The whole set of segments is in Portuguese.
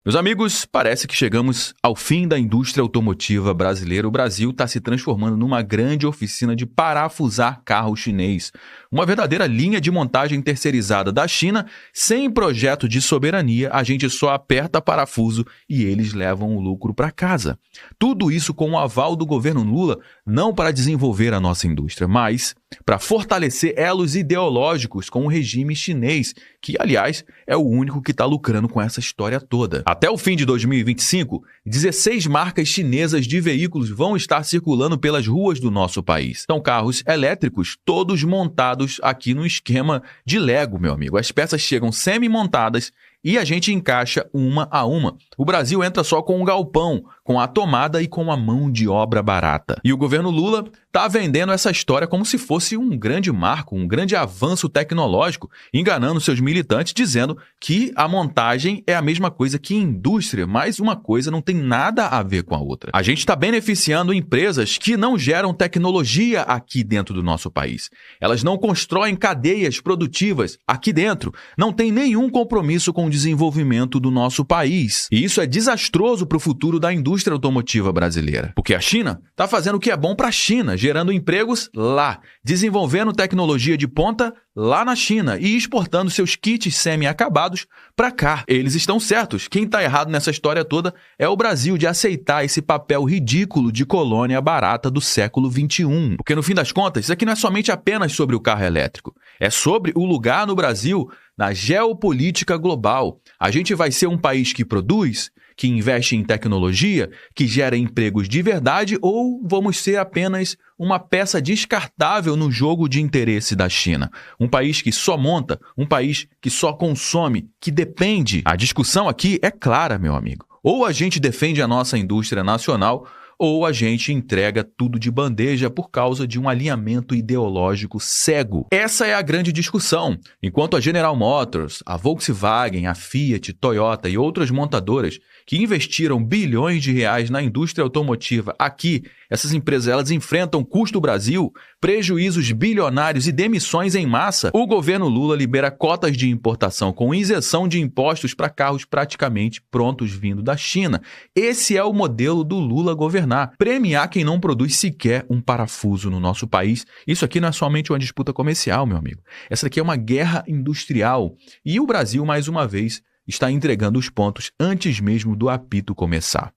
Meus amigos, parece que chegamos ao fim da indústria automotiva brasileira. O Brasil está se transformando numa grande oficina de parafusar carro chinês. Uma verdadeira linha de montagem terceirizada da China, sem projeto de soberania. A gente só aperta parafuso e eles levam o lucro para casa. Tudo isso com o aval do governo Lula, não para desenvolver a nossa indústria, mas para fortalecer elos ideológicos com o regime chinês, que, aliás, é o único que está lucrando com essa história toda. Até o fim de 2025, 16 marcas chinesas de veículos vão estar circulando pelas ruas do nosso país. São carros elétricos, todos montados aqui no esquema de Lego, meu amigo. As peças chegam semi-montadas e a gente encaixa uma a uma. O Brasil entra só com um galpão, com a tomada e com a mão de obra barata. E o governo Lula está vendendo essa história como se fosse um grande marco, um grande avanço tecnológico, enganando seus militantes, dizendo que a montagem é a mesma coisa que indústria, mas uma coisa não tem nada a ver com a outra. A gente está beneficiando empresas que não geram tecnologia aqui dentro do nosso país. Elas não constroem cadeias produtivas aqui dentro, não tem nenhum compromisso com o desenvolvimento do nosso país. E isso é desastroso para o futuro da indústria automotiva brasileira. Porque a China está fazendo o que é bom para a China, gerando empregos lá, desenvolvendo tecnologia de ponta lá na China e exportando seus kits semi-acabados para cá. Eles estão certos. Quem está errado nessa história toda é o Brasil de aceitar esse papel ridículo de colônia barata do século XXI. Porque no fim das contas, isso aqui não é somente apenas sobre o carro elétrico. É sobre o lugar no Brasil na geopolítica global. A gente vai ser um país que produz, que investe em tecnologia, que gera empregos de verdade, ou vamos ser apenas uma peça descartável no jogo de interesse da China? Um país que só monta, um país que só consome, que depende. A discussão aqui é clara, meu amigo. Ou a gente defende a nossa indústria nacional, ou a gente entrega tudo de bandeja por causa de um alinhamento ideológico cego. Essa é a grande discussão. Enquanto a General Motors, a Volkswagen, a Fiat, Toyota e outras montadoras que investiram bilhões de reais na indústria automotiva aqui, essas empresas elas enfrentam custo Brasil, prejuízos bilionários e demissões em massa, o governo Lula libera cotas de importação com isenção de impostos para carros praticamente prontos vindo da China. Esse é o modelo do Lula governar. Premiar quem não produz sequer um parafuso no nosso país. Isso aqui não é somente uma disputa comercial, meu amigo. Essa aqui é uma guerra industrial. E o Brasil, mais uma vez, está entregando os pontos antes mesmo do apito começar.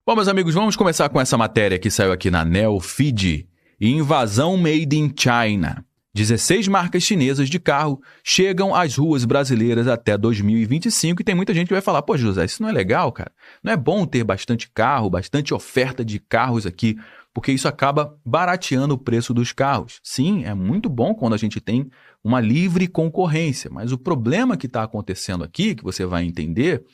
Bom, meus amigos, vamos começar com essa matéria que saiu aqui na Neofeed. Invasão Made in China. 16 marcas chinesas de carro chegam às ruas brasileiras até 2025 e tem muita gente que vai falar, pô, José, isso não é legal, cara? Não é bom ter bastante carro, bastante oferta de carros aqui, porque isso acaba barateando o preço dos carros. Sim, é muito bom quando a gente tem uma livre concorrência, mas o problema que está acontecendo aqui, que você vai entender,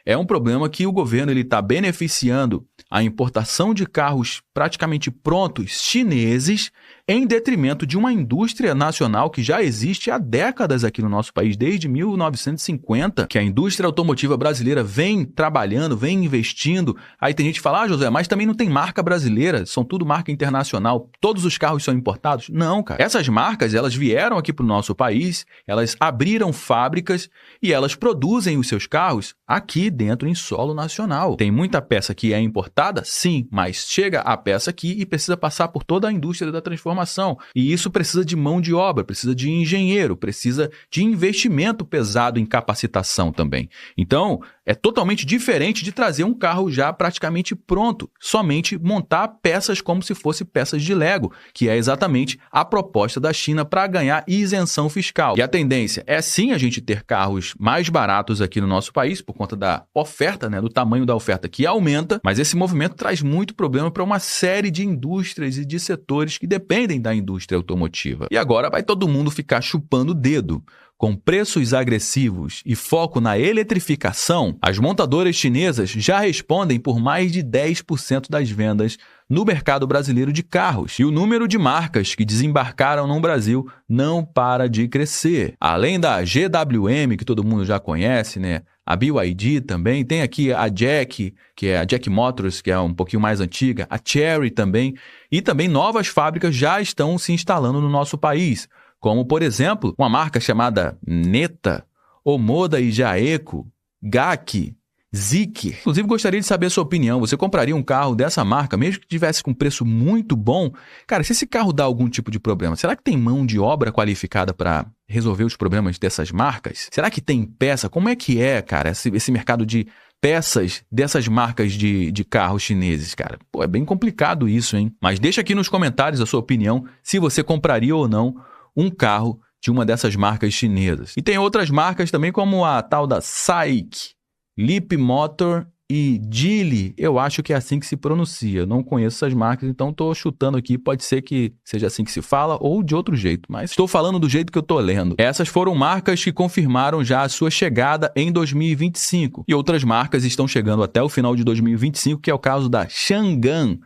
é um problema que o governo está beneficiando a importação de carros praticamente prontos chineses em detrimento de uma indústria nacional que já existe há décadas aqui no nosso país, desde 1950, que a indústria automotiva brasileira vem trabalhando, vem investindo. Aí tem gente que fala, José, mas também não tem marca brasileira, são tudo marca internacional, todos os carros são importados? Não, cara. Essas marcas, elas vieram aqui para o nosso país, elas abriram fábricas e elas produzem os seus carros aqui dentro em solo nacional. Tem muita peça que é importada? Sim, mas chega a peça aqui e precisa passar por toda a indústria da transformação. E isso precisa de mão de obra, precisa de engenheiro, precisa de investimento pesado em capacitação também. Então, é totalmente diferente de trazer um carro já praticamente pronto, somente montar peças como se fossem peças de Lego, que é exatamente a proposta da China para ganhar isenção fiscal. E a tendência é sim a gente ter carros mais baratos aqui no nosso país, por conta da oferta, do tamanho da oferta que aumenta, mas esse movimento traz muito problema para uma série de indústrias e de setores que dependem da indústria automotiva. E agora vai todo mundo ficar chupando o dedo. Com preços agressivos e foco na eletrificação, as montadoras chinesas já respondem por mais de 10% das vendas no mercado brasileiro de carros. E o número de marcas que desembarcaram no Brasil não para de crescer. Além da GWM, que todo mundo já conhece, a BYD também, tem aqui a Jack, que é a Jack Motors, que é um pouquinho mais antiga, a Chery também, e também novas fábricas já estão se instalando no nosso país, como, por exemplo, uma marca chamada Neta, Omoda e Jaeco, GAC, Zik. Inclusive, gostaria de saber a sua opinião. Você compraria um carro dessa marca, mesmo que tivesse com preço muito bom? Cara, se esse carro dá algum tipo de problema, será que tem mão de obra qualificada para resolver os problemas dessas marcas? Será que tem peça? Como é que é, cara, esse mercado de peças dessas marcas de carros chineses, cara? Pô, é bem complicado isso, hein? Mas deixa aqui nos comentários a sua opinião se você compraria ou não um carro de uma dessas marcas chinesas. E tem outras marcas também, como a tal da SAIC, Leapmotor e Geely. Eu acho que é assim que se pronuncia. Eu não conheço essas marcas, então estou chutando aqui. Pode ser que seja assim que se fala ou de outro jeito, mas estou falando do jeito que eu estou lendo. Essas foram marcas que confirmaram já a sua chegada em 2025. E outras marcas estão chegando até o final de 2025, que é o caso da Changan,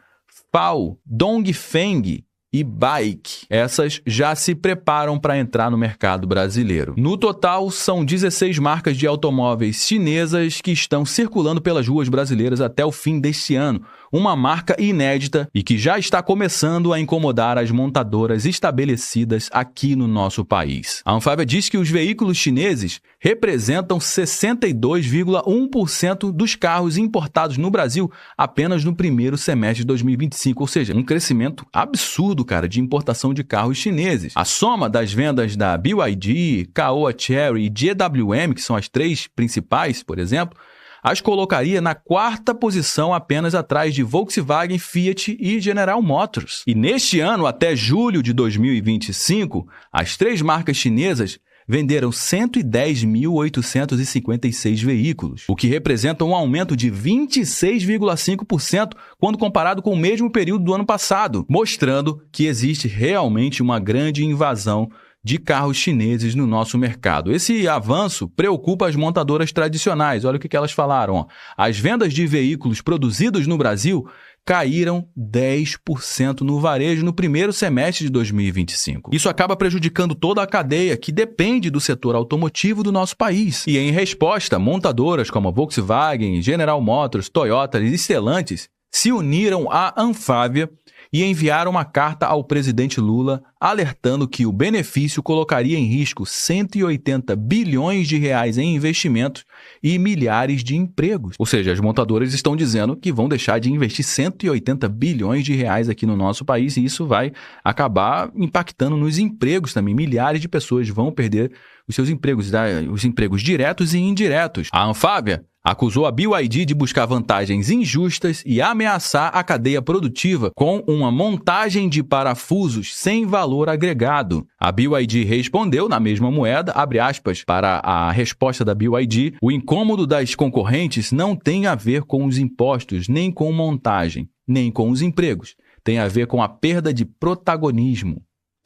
FAW, Dongfeng e Bike. Essas já se preparam para entrar no mercado brasileiro. No total, são 16 marcas de automóveis chinesas que estão circulando pelas ruas brasileiras até o fim deste ano. Uma marca inédita e que já está começando a incomodar as montadoras estabelecidas aqui no nosso país. A Anfávia diz que os veículos chineses representam 62,1% dos carros importados no Brasil apenas no primeiro semestre de 2025, ou seja, um crescimento absurdo, cara, de importação de carros chineses. A soma das vendas da BYD, Caoa Chery e GWM, que são as três principais, por exemplo, as colocaria na quarta posição, apenas atrás de Volkswagen, Fiat e General Motors. E neste ano, até julho de 2025, as três marcas chinesas venderam 110.856 veículos, o que representa um aumento de 26,5% quando comparado com o mesmo período do ano passado, mostrando que existe realmente uma grande invasão de carros chineses no nosso mercado. Esse avanço preocupa as montadoras tradicionais. Olha o que elas falaram. Ó. As vendas de veículos produzidos no Brasil caíram 10% no varejo no primeiro semestre de 2025. Isso acaba prejudicando toda a cadeia que depende do setor automotivo do nosso país. E em resposta, montadoras como a Volkswagen, General Motors, Toyota e Stellantis se uniram à Anfávia e enviaram uma carta ao presidente Lula alertando que o benefício colocaria em risco 180 bilhões de reais em investimentos e milhares de empregos. Ou seja, as montadoras estão dizendo que vão deixar de investir 180 bilhões de reais aqui no nosso país e isso vai acabar impactando nos empregos também. Milhares de pessoas vão perder os seus empregos, os empregos diretos e indiretos. A Anfávia acusou a BYD de buscar vantagens injustas e ameaçar a cadeia produtiva com uma montagem de parafusos sem valor agregado. A BYD respondeu na mesma moeda, abre aspas, para a resposta da BYD, o incômodo das concorrentes não tem a ver com os impostos, nem com montagem, nem com os empregos. Tem a ver com a perda de protagonismo,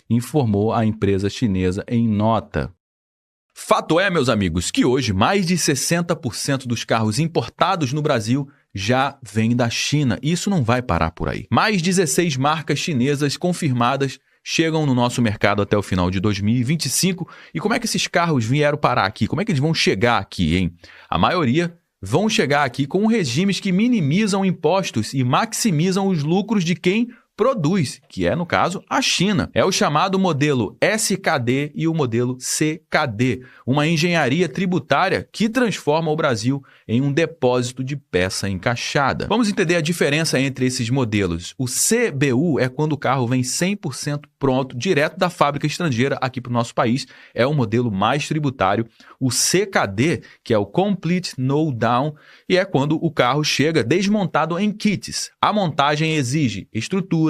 informou a empresa chinesa em nota. Fato é, meus amigos, que hoje mais de 60% dos carros importados no Brasil já vêm da China. E isso não vai parar por aí. Mais 16 marcas chinesas confirmadas chegam no nosso mercado até o final de 2025. E como é que esses carros vieram parar aqui? Como é que eles vão chegar aqui, hein? A maioria vão chegar aqui com regimes que minimizam impostos e maximizam os lucros de quem produz, que é, no caso, a China. É o chamado modelo SKD e o modelo CKD, uma engenharia tributária que transforma o Brasil em um depósito de peça encaixada. Vamos entender a diferença entre esses modelos. O CBU é quando o carro vem 100% pronto, direto da fábrica estrangeira aqui para o nosso país, é o modelo mais tributário. O CKD, que é o Complete No Down, e é quando o carro chega desmontado em kits. A montagem exige estrutura,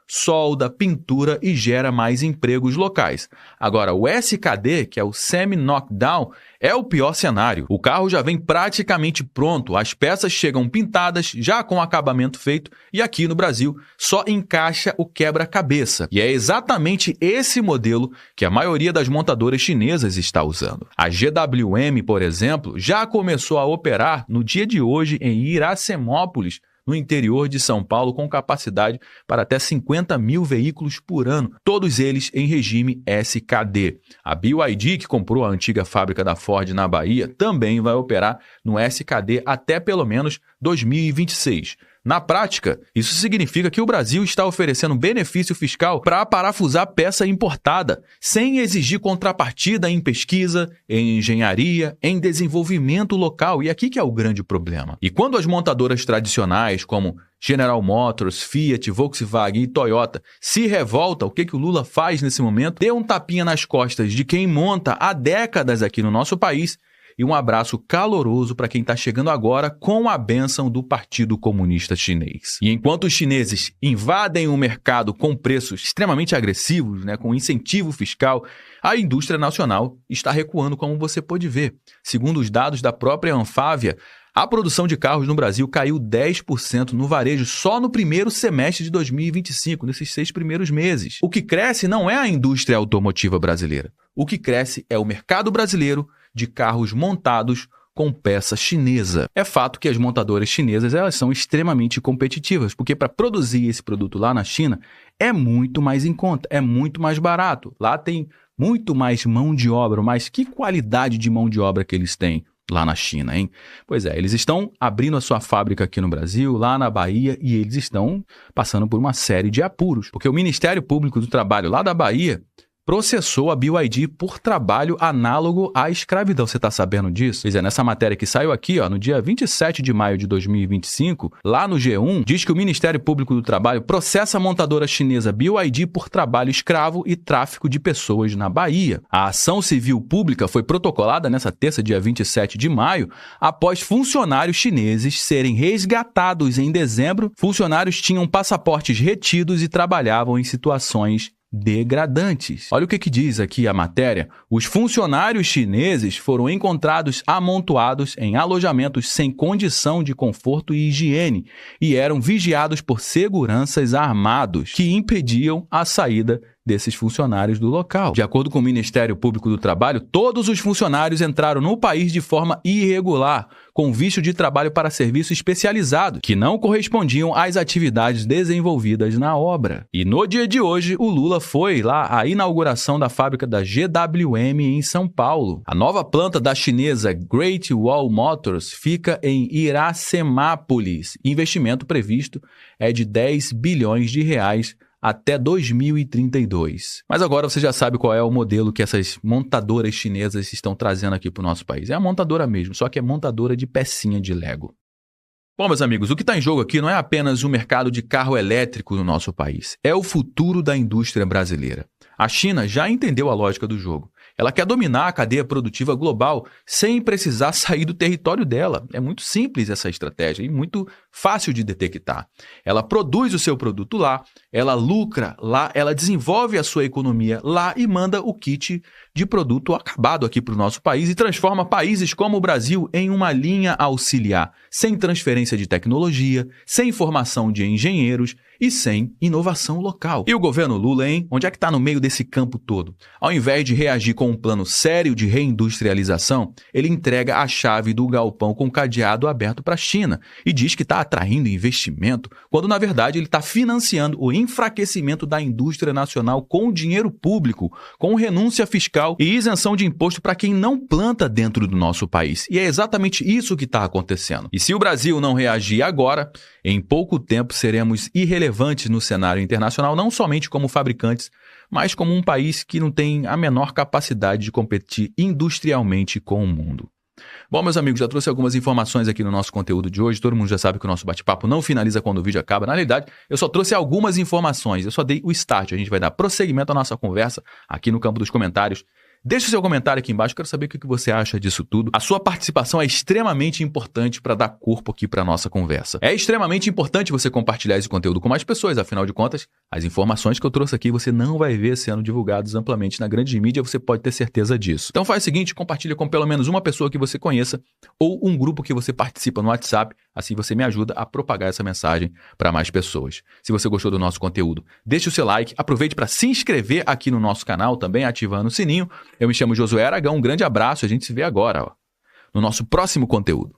solda, pintura e gera mais empregos locais. Agora, o SKD, que é o Semi-Knockdown, é o pior cenário. O carro já vem praticamente pronto, as peças chegam pintadas, já com acabamento feito, e aqui no Brasil só encaixa o quebra-cabeça. E é exatamente esse modelo que a maioria das montadoras chinesas está usando. A GWM, por exemplo, já começou a operar no dia de hoje em Iracemópolis, no interior de São Paulo, com capacidade para até 50 mil veículos por ano, todos eles em regime SKD. A BYD, que comprou a antiga fábrica da Ford na Bahia, também vai operar no SKD até pelo menos 2026. Na prática, isso significa que o Brasil está oferecendo benefício fiscal para parafusar peça importada, sem exigir contrapartida em pesquisa, em engenharia, em desenvolvimento local. E aqui que é o grande problema. E quando as montadoras tradicionais, como General Motors, Fiat, Volkswagen e Toyota se revoltam, o que o Lula faz nesse momento? Dê um tapinha nas costas de quem monta há décadas aqui no nosso país e um abraço caloroso para quem está chegando agora com a bênção do Partido Comunista Chinês. E enquanto os chineses invadem o mercado com preços extremamente agressivos, com incentivo fiscal, a indústria nacional está recuando, como você pode ver. Segundo os dados da própria Anfávia, a produção de carros no Brasil caiu 10% no varejo só no primeiro semestre de 2025, nesses 6 primeiros meses. O que cresce não é a indústria automotiva brasileira. O que cresce é o mercado brasileiro de carros montados com peça chinesa. É fato que as montadoras chinesas elas são extremamente competitivas, porque para produzir esse produto lá na China é muito mais em conta, é muito mais barato. Lá tem muito mais mão de obra, mas que qualidade de mão de obra que eles têm lá na China, hein? Pois é, eles estão abrindo a sua fábrica aqui no Brasil, lá na Bahia, e eles estão passando por uma série de apuros, porque o Ministério Público do Trabalho lá da Bahia processou a BYD por trabalho análogo à escravidão. Você está sabendo disso? Pois é, nessa matéria que saiu aqui, no dia 27 de maio de 2025, lá no G1, diz que o Ministério Público do Trabalho processa a montadora chinesa BYD por trabalho escravo e tráfico de pessoas na Bahia. A ação civil pública foi protocolada nessa terça, dia 27 de maio, após funcionários chineses serem resgatados em dezembro. Funcionários tinham passaportes retidos e trabalhavam em situações degradantes. Olha o que diz aqui a matéria. Os funcionários chineses foram encontrados amontoados em alojamentos sem condição de conforto e higiene e eram vigiados por seguranças armados que impediam a saída desses funcionários do local. De acordo com o Ministério Público do Trabalho, todos os funcionários entraram no país de forma irregular, com visto de trabalho para serviço especializado, que não correspondiam às atividades desenvolvidas na obra. E no dia de hoje, o Lula foi lá à inauguração da fábrica da GWM em São Paulo. A nova planta da chinesa Great Wall Motors fica em Iracemápolis. Investimento previsto é de 10 bilhões de reais até 2032. Mas agora você já sabe qual é o modelo que essas montadoras chinesas estão trazendo aqui para o nosso país. É a montadora mesmo, só que é montadora de pecinha de Lego. Bom, meus amigos, o que está em jogo aqui não é apenas o mercado de carro elétrico no nosso país. É o futuro da indústria brasileira. A China já entendeu a lógica do jogo. Ela quer dominar a cadeia produtiva global sem precisar sair do território dela. É muito simples essa estratégia e muito fácil de detectar. Ela produz o seu produto lá, ela lucra lá, ela desenvolve a sua economia lá e manda o kit de produto acabado aqui para o nosso país e transforma países como o Brasil em uma linha auxiliar, sem transferência de tecnologia, sem formação de engenheiros e sem inovação local. E o governo Lula, hein? Onde é que está no meio desse campo todo? Ao invés de reagir com um plano sério de reindustrialização, ele entrega a chave do galpão com cadeado aberto para a China e diz que está atraindo investimento, quando na verdade ele está financiando o enfraquecimento da indústria nacional com dinheiro público, com renúncia fiscal e isenção de imposto para quem não planta dentro do nosso país. E é exatamente isso que está acontecendo. E se o Brasil não reagir agora, em pouco tempo seremos irrelevantes no cenário internacional, não somente como fabricantes, mas como um país que não tem a menor capacidade de competir industrialmente com o mundo. Bom, meus amigos, já trouxe algumas informações aqui no nosso conteúdo de hoje. Todo mundo já sabe que o nosso bate-papo não finaliza quando o vídeo acaba. Na realidade, eu só trouxe algumas informações. Eu só dei o start. A gente vai dar prosseguimento à nossa conversa aqui no campo dos comentários. Deixe o seu comentário aqui embaixo, quero saber o que você acha disso tudo. A sua participação é extremamente importante para dar corpo aqui para a nossa conversa. É extremamente importante você compartilhar esse conteúdo com mais pessoas, afinal de contas, as informações que eu trouxe aqui você não vai ver sendo divulgadas amplamente na grande mídia, você pode ter certeza disso. Então faz o seguinte, compartilha com pelo menos uma pessoa que você conheça ou um grupo que você participa no WhatsApp, assim você me ajuda a propagar essa mensagem para mais pessoas. Se você gostou do nosso conteúdo, deixe o seu like, aproveite para se inscrever aqui no nosso canal, também ativando o sininho. Eu me chamo Josué Aragão, um grande abraço, a gente se vê agora no nosso próximo conteúdo.